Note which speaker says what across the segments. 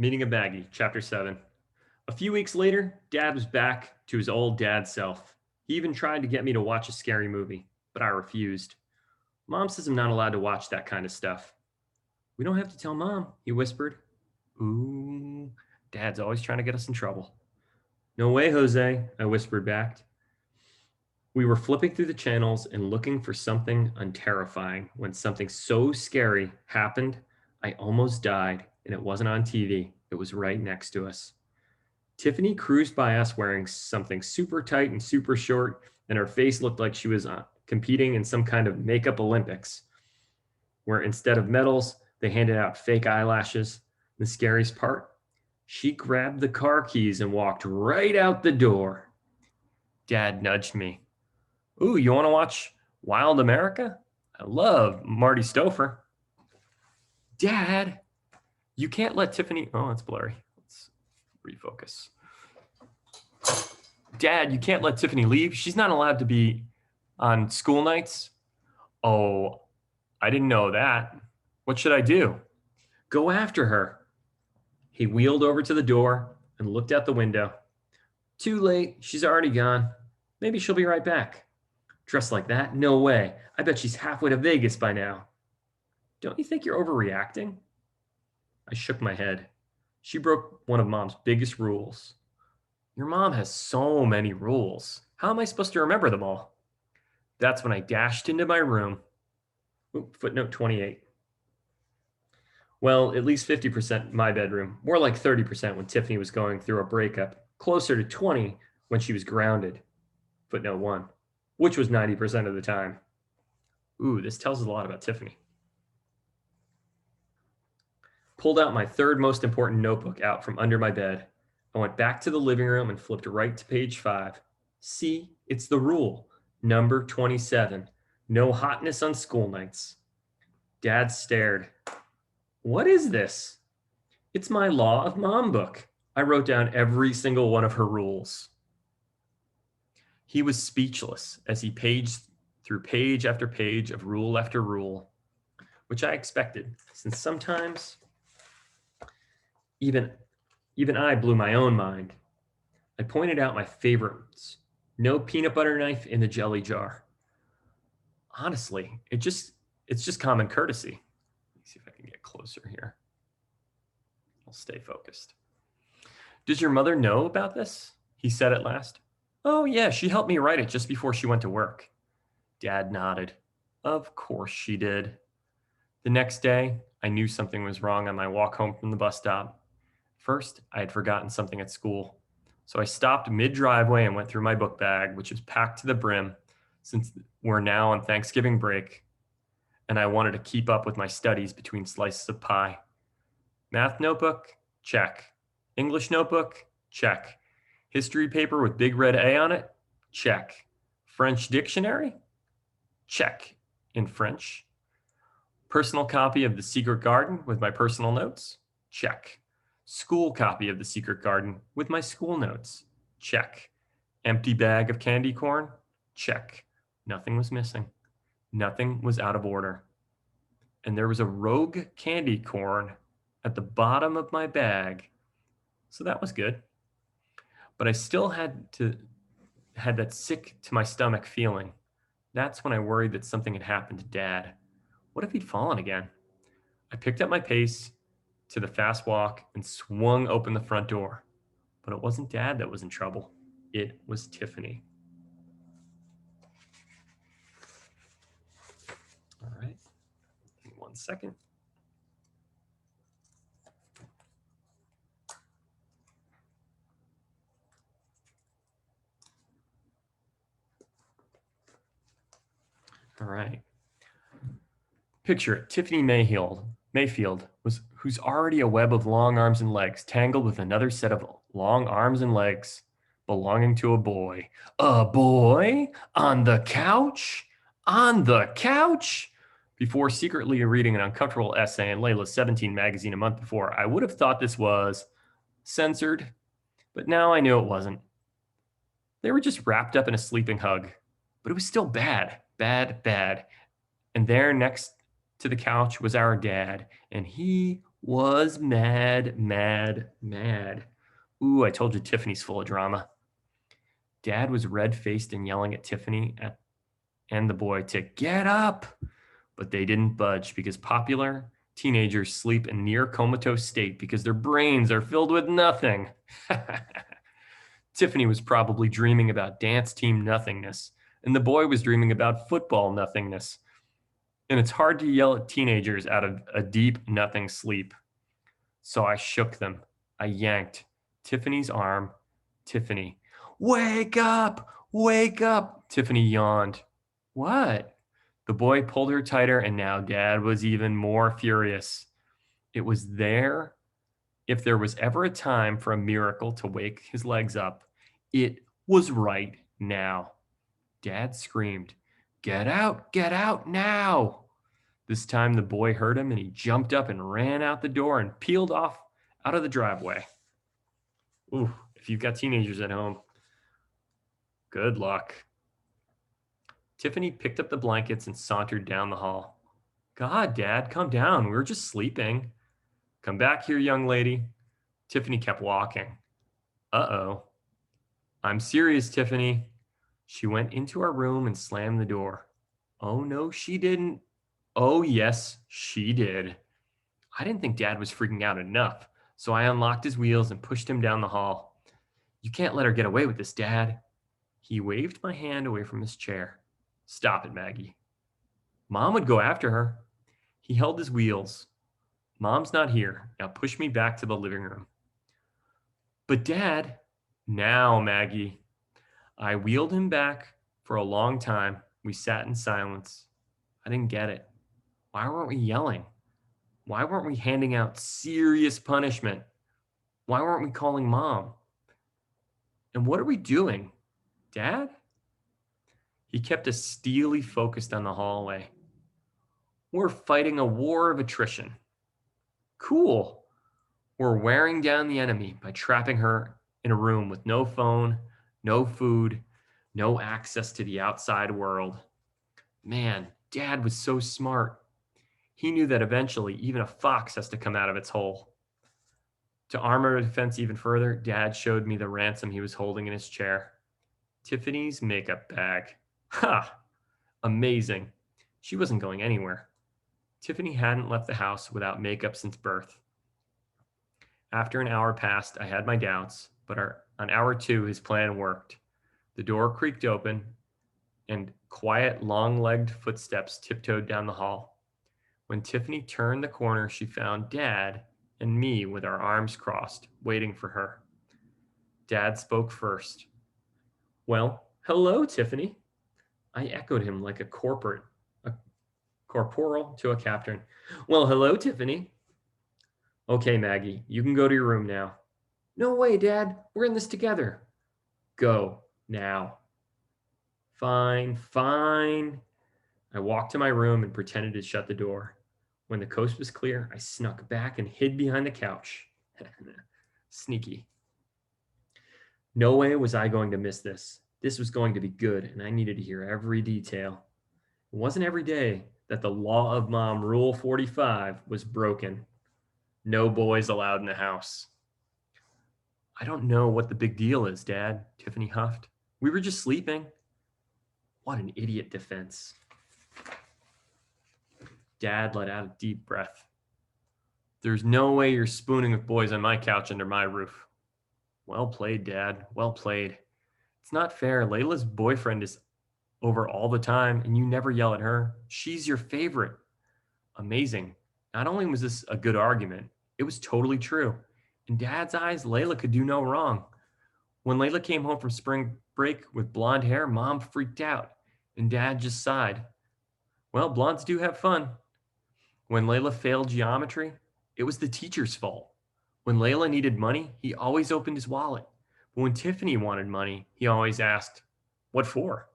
Speaker 1: Meeting of Maggie, Chapter 7. A few weeks later, Dad was back to his old dad self. He even tried to get me to watch a scary movie, but I refused. Mom says I'm not allowed to watch that kind of stuff. We don't have to tell Mom, he whispered. Ooh, Dad's always trying to get us in trouble. No way, Jose, I whispered back. We were flipping through the channels and looking for something unterrifying when something so scary happened, I almost died, and it wasn't on TV. It was right next to us. Tiffany cruised by us wearing something super tight and super short, and her face looked like she was competing in some kind of makeup Olympics, where instead of medals, they handed out fake eyelashes. The scariest part, she grabbed the car keys and walked right out the door. Dad nudged me. Ooh, you want to watch Wild America? I love Marty Stouffer. Dad, you can't let Tiffany... Oh, it's blurry. Let's refocus. Dad, you can't let Tiffany leave. She's not allowed to be on school nights. Oh, I didn't know that. What should I do? Go after her. He wheeled over to the door and looked out the window. Too late. She's already gone. Maybe she'll be right back. Dressed like that? No way. I bet she's halfway to Vegas by now. Don't you think you're overreacting? I shook my head. She broke one of Mom's biggest rules. Your mom has so many rules. How am I supposed to remember them all? That's when I dashed into my room. Footnote 28. Well, at least 50% my bedroom, more like 30% when Tiffany was going through a breakup, closer to 20 when she was grounded. Footnote 1, which was 90% of the time. Ooh, this tells us a lot about Tiffany. Pulled out my third most important notebook out from under my bed. I went back to the living room and flipped right to page 5. See, it's the rule. Number 27. No hotness on school nights. Dad stared. What is this? It's my Law of Mom book. I wrote down every single one of her rules. He was speechless as he paged through page after page of rule after rule, which I expected, since sometimes even I blew my own mind. I pointed out my favorites. No peanut butter knife in the jelly jar. Honestly, it's just common courtesy. Let me see if I can get closer here. I'll stay focused. Does your mother know about this? He said at last. Oh yeah, she helped me write it just before she went to work. Dad nodded. Of course she did. The next day, I knew something was wrong on my walk home from the bus stop. First, I had forgotten something at school. So I stopped mid-driveway and went through my book bag, which was packed to the brim since we're now on Thanksgiving break, and I wanted to keep up with my studies between slices of pie. Math notebook? Check. English notebook? Check. History paper with big red A on it? Check. French dictionary? Check in French. Personal copy of The Secret Garden with my personal notes? Check. School copy of The Secret Garden with my school notes? Check. Empty bag of candy corn? Check. Nothing was missing. Nothing was out of order. And there was a rogue candy corn at the bottom of my bag. So that was good. But I still had that sick to my stomach feeling. That's when I worried that something had happened to Dad. What if he'd fallen again? I picked up my pace to the fast walk and swung open the front door. But it wasn't Dad that was in trouble. It was Tiffany. All right. Give me 1 second. All right. Picture it. Tiffany Mayfield who's already a web of long arms and legs, tangled with another set of long arms and legs belonging to a boy. A boy? On the couch? On the couch? Before secretly reading an uncomfortable essay in Layla's 17 magazine a month before, I would have thought this was censored, but now I knew it wasn't. They were just wrapped up in a sleeping hug, but it was still bad, bad, bad. And there next to the couch was our dad, and he Was mad, mad, mad. Ooh, I told you Tiffany's full of drama. Dad was red-faced and yelling at Tiffany and the boy to get up, but they didn't budge because popular teenagers sleep in near comatose state because their brains are filled with nothing. Tiffany was probably dreaming about dance team nothingness, and the boy was dreaming about football nothingness. And it's hard to yell at teenagers out of a deep nothing sleep. So I shook them. I yanked Tiffany's arm. Tiffany, wake up! Wake up! Tiffany yawned. What? The boy pulled her tighter, and now Dad was even more furious. It was there. If there was ever a time for a miracle to wake his legs up, it was right now. Dad screamed, get out now! This time the boy heard him and he jumped up and ran out the door and peeled off out of the driveway. Ooh, if you've got teenagers at home, good luck. Tiffany picked up the blankets and sauntered down the hall. God, Dad, come down. We were just sleeping. Come back here, young lady. Tiffany kept walking. Uh-oh. I'm serious, Tiffany. She went into our room and slammed the door. Oh, no, she didn't. Oh, yes, she did. I didn't think Dad was freaking out enough, so I unlocked his wheels and pushed him down the hall. You can't let her get away with this, Dad. He waved my hand away from his chair. Stop it, Maggie. Mom would go after her. He held his wheels. Mom's not here. Now push me back to the living room. But Dad, now, Maggie. I wheeled him back for a long time. We sat in silence. I didn't get it. Why weren't we yelling? Why weren't we handing out serious punishment? Why weren't we calling Mom? And what are we doing? Dad? He kept us steely focused on the hallway. We're fighting a war of attrition. Cool. We're wearing down the enemy by trapping her in a room with no phone, no food, no access to the outside world. Man, Dad was so smart. He knew that eventually even a fox has to come out of its hole. To armor the defense even further, Dad showed me the ransom he was holding in his chair. Tiffany's makeup bag. Ha! Amazing. She wasn't going anywhere. Tiffany hadn't left the house without makeup since birth. After an hour passed, I had my doubts, but on hour 2, his plan worked. The door creaked open, and quiet, long-legged footsteps tiptoed down the hall. When Tiffany turned the corner, she found Dad and me with our arms crossed, waiting for her. Dad spoke first. Well, hello, Tiffany. I echoed him like a corporal to a captain. Well, hello, Tiffany. Okay, Maggie, you can go to your room now. No way, Dad. We're in this together. Go now. Fine, fine. I walked to my room and pretended to shut the door. When the coast was clear, I snuck back and hid behind the couch. Sneaky. No way was I going to miss this. This was going to be good, and I needed to hear every detail. It wasn't every day that the law of Mom, Rule 45, was broken. No boys allowed in the house. I don't know what the big deal is, Dad, Tiffany huffed. We were just sleeping. What an idiot defense. Dad let out a deep breath. There's no way you're spooning with boys on my couch under my roof. Well played, Dad. Well played. It's not fair. Layla's boyfriend is over all the time, and you never yell at her. She's your favorite. Amazing. Not only was this a good argument, it was totally true. In Dad's eyes, Layla could do no wrong. When Layla came home from spring break with blonde hair, Mom freaked out, and Dad just sighed. Well, blondes do have fun. When Layla failed geometry, it was the teacher's fault. When Layla needed money, he always opened his wallet. But when Tiffany wanted money, he always asked, what for?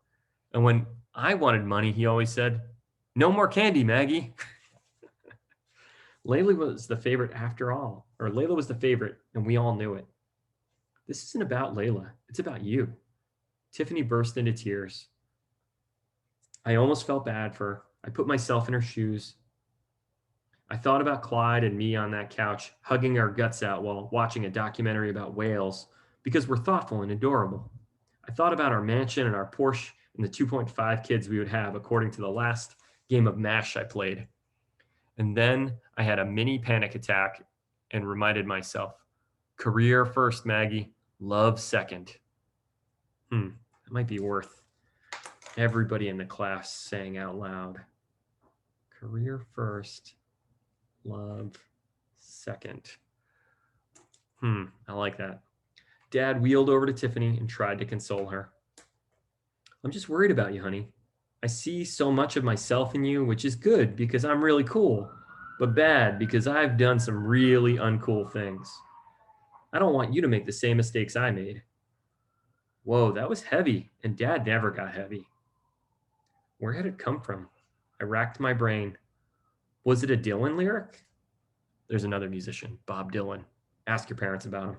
Speaker 1: And when I wanted money, he always said, no more candy, Maggie. Layla was the favorite after all, or Layla was the favorite, and we all knew it. This isn't about Layla. It's about you. Tiffany burst into tears. I almost felt bad for her. I put myself in her shoes. I thought about Clyde and me on that couch, hugging our guts out while watching a documentary about whales because we're thoughtful and adorable. I thought about our mansion and our Porsche and the 2.5 kids we would have according to the last game of MASH I played. And then I had a mini panic attack and reminded myself, career first, Maggie, love second. That might be worth everybody in the class saying out loud. Career first, love second. I like that. Dad wheeled over to Tiffany and tried to console her. I'm just worried about you, honey. I see so much of myself in you, which is good because I'm really cool, but bad because I've done some really uncool things. I don't want you to make the same mistakes I made. Whoa, that was heavy, and Dad never got heavy. Where had it come from? I racked my brain. Was it a Dylan lyric? There's another musician, Bob Dylan. Ask your parents about him.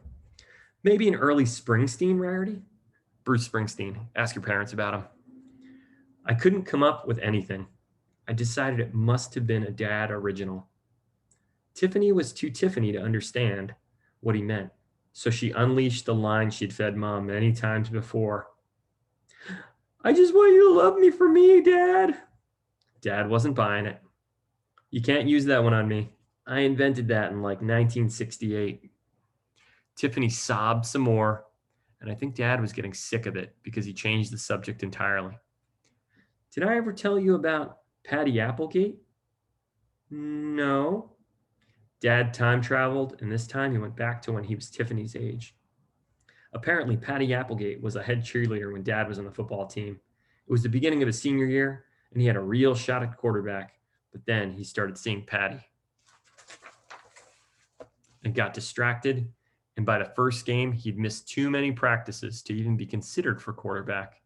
Speaker 1: Maybe an early Springsteen rarity? Bruce Springsteen. Ask your parents about him. I couldn't come up with anything. I decided it must have been a Dad original. Tiffany was too Tiffany to understand what he meant, so she unleashed the line she'd fed Mom many times before. I just want you to love me for me, Dad. Dad wasn't buying it. You can't use that one on me. I invented that in like 1968. Tiffany sobbed some more, and I think Dad was getting sick of it because he changed the subject entirely. Did I ever tell you about Patty Applegate? No. Dad time traveled, and this time he went back to when he was Tiffany's age. Apparently, Patty Applegate was a head cheerleader when Dad was on the football team. It was the beginning of his senior year, and he had a real shot at quarterback, but then he started seeing Patty and got distracted, and by the first game, he'd missed too many practices to even be considered for quarterback.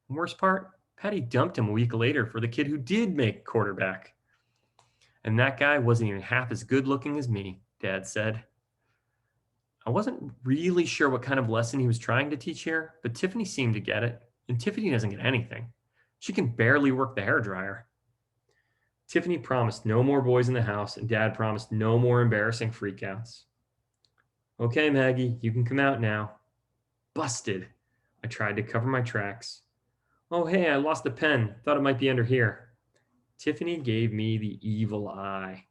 Speaker 1: And worst part, Patty dumped him a week later for the kid who did make quarterback. And that guy wasn't even half as good looking as me, Dad said. I wasn't really sure what kind of lesson he was trying to teach here, but Tiffany seemed to get it, and Tiffany doesn't get anything. She can barely work the hairdryer. Tiffany promised no more boys in the house, and Dad promised no more embarrassing freakouts. Okay, Maggie, you can come out now. Busted. I tried to cover my tracks. Oh, hey, I lost a pen. Thought it might be under here. Tiffany gave me the evil eye.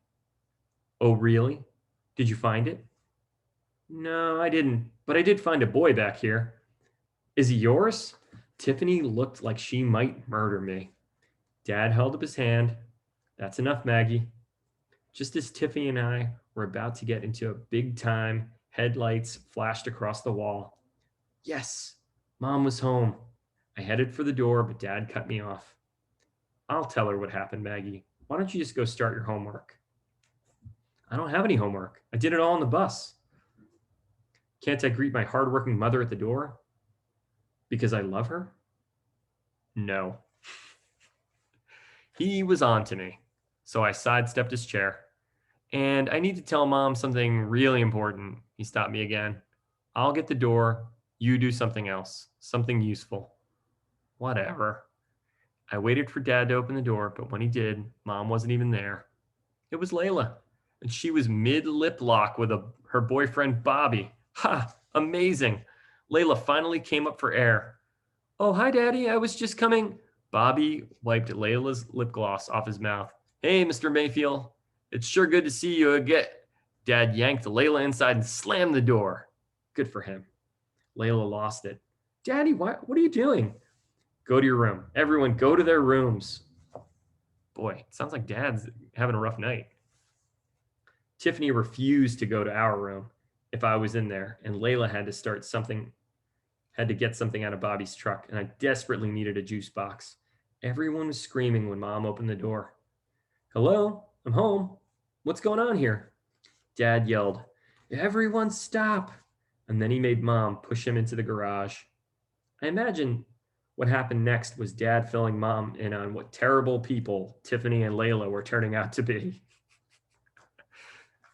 Speaker 1: Oh, really? Did you find it? No, I didn't, but I did find a boy back here. Is he yours? Tiffany looked like she might murder me. Dad held up his hand. That's enough, Maggie. Just as Tiffany and I were about to get into a big time, headlights flashed across the wall. Yes, Mom was home. I headed for the door, but Dad cut me off. I'll tell her what happened, Maggie. Why don't you just go start your homework? I don't have any homework. I did it all on the bus. Can't I greet my hardworking mother at the door? Because I love her? No. He was on to me, so I sidestepped his chair. And I need to tell Mom something really important. He stopped me again. I'll get the door. You do something else, something useful. Whatever. I waited for Dad to open the door, but when he did, Mom wasn't even there. It was Layla, and she was mid-lip lock with her boyfriend, Bobby. Ha! Amazing. Layla finally came up for air. Oh, hi, Daddy. I was just coming. Bobby wiped Layla's lip gloss off his mouth. Hey, Mr. Mayfield. It's sure good to see you again. Dad yanked Layla inside and slammed the door. Good for him. Layla lost it. Daddy, what are you doing? Go to your room. Everyone, go to their rooms. Boy, it sounds like Dad's having a rough night. Tiffany refused to go to our room if I was in there, and Layla had to get something out of Bobby's truck, and I desperately needed a juice box. Everyone was screaming when Mom opened the door. Hello, I'm home. What's going on here? Dad yelled, everyone stop. And then he made Mom push him into the garage. I imagine what happened next was Dad filling Mom in on what terrible people Tiffany and Layla were turning out to be.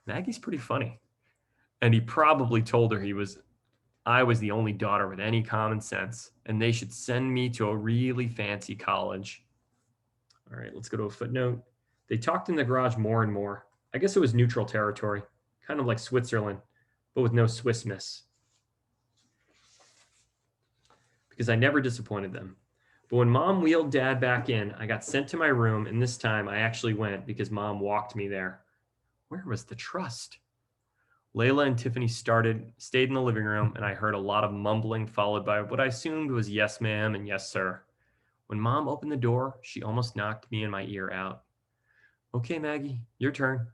Speaker 1: Maggie's pretty funny. And he probably told her I was the only daughter with any common sense, and they should send me to a really fancy college. All right, let's go to a footnote. They talked in the garage more and more. I guess it was neutral territory, kind of like Switzerland, but with no Swiss miss, because I never disappointed them. But when mom wheeled dad back in, I got sent to my room, and this time I actually went because mom walked me there. Where was the trust? Layla and Tiffany stayed in the living room, and I heard a lot of mumbling followed by what I assumed was yes, ma'am, and yes, sir. When mom opened the door, she almost knocked me and my ear out. Okay, Maggie, your turn.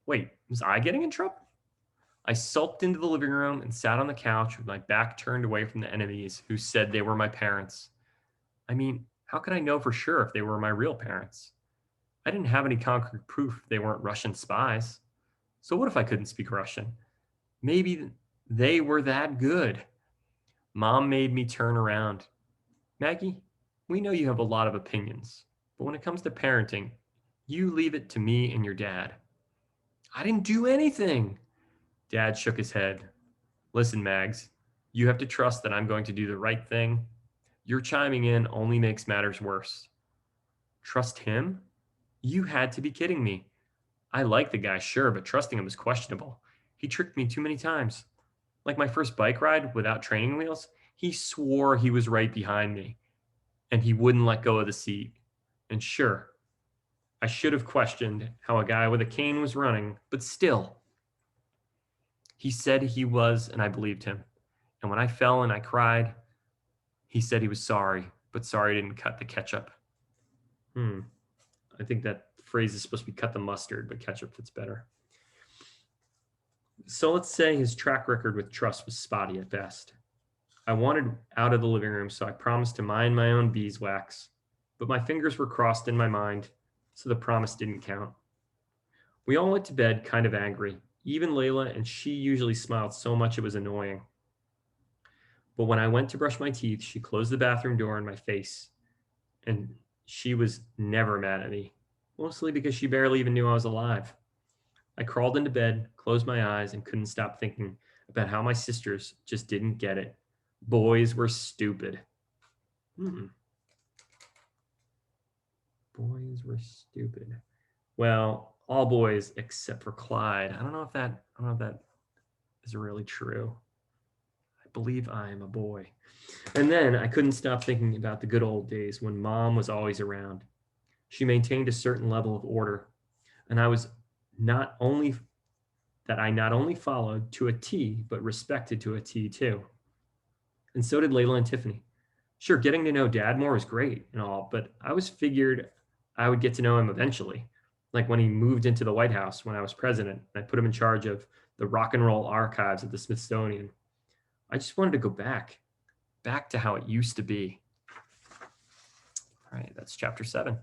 Speaker 1: Wait, was I getting in trouble? I sulked into the living room and sat on the couch with my back turned away from the enemies who said they were my parents. I mean, how could I know for sure if they were my real parents? I didn't have any concrete proof they weren't Russian spies. So what if I couldn't speak Russian? Maybe they were that good. Mom made me turn around. Maggie, we know you have a lot of opinions, but when it comes to parenting, you leave it to me and your dad. I didn't do anything. Dad shook his head. Listen, Mags, you have to trust that I'm going to do the right thing. Your chiming in only makes matters worse. Trust him? You had to be kidding me. I like the guy, sure, but trusting him is questionable. He tricked me too many times. Like my first bike ride without training wheels, he swore he was right behind me and he wouldn't let go of the seat. And sure, I should have questioned how a guy with a cane was running, but still, he said he was, and I believed him. And when I fell and I cried, he said he was sorry, but sorry didn't cut the ketchup. I think that phrase is supposed to be cut the mustard, but ketchup fits better. So let's say his track record with trust was spotty at best. I wanted out of the living room, so I promised to mind my own beeswax, but my fingers were crossed in my mind, so the promise didn't count. We all went to bed kind of angry, even Layla, and she usually smiled so much it was annoying. But when I went to brush my teeth, she closed the bathroom door in my face, and she was never mad at me, mostly because she barely even knew I was alive. I crawled into bed, closed my eyes, and couldn't stop thinking about how my sisters just didn't get it. Boys were stupid. Boys were stupid. Well, all boys except for Clyde. I don't know if that is really true. I believe I am a boy. And then I couldn't stop thinking about the good old days when mom was always around. She maintained a certain level of order, and I not only followed to a T, but respected to a T too. And so did Layla and Tiffany. Sure, getting to know dad more was great and all, but I was figured I would get to know him eventually. Like when he moved into the White House when I was president, I put him in charge of the rock and roll archives at the Smithsonian. I just wanted to go back to how it used to be. All right, that's chapter 7.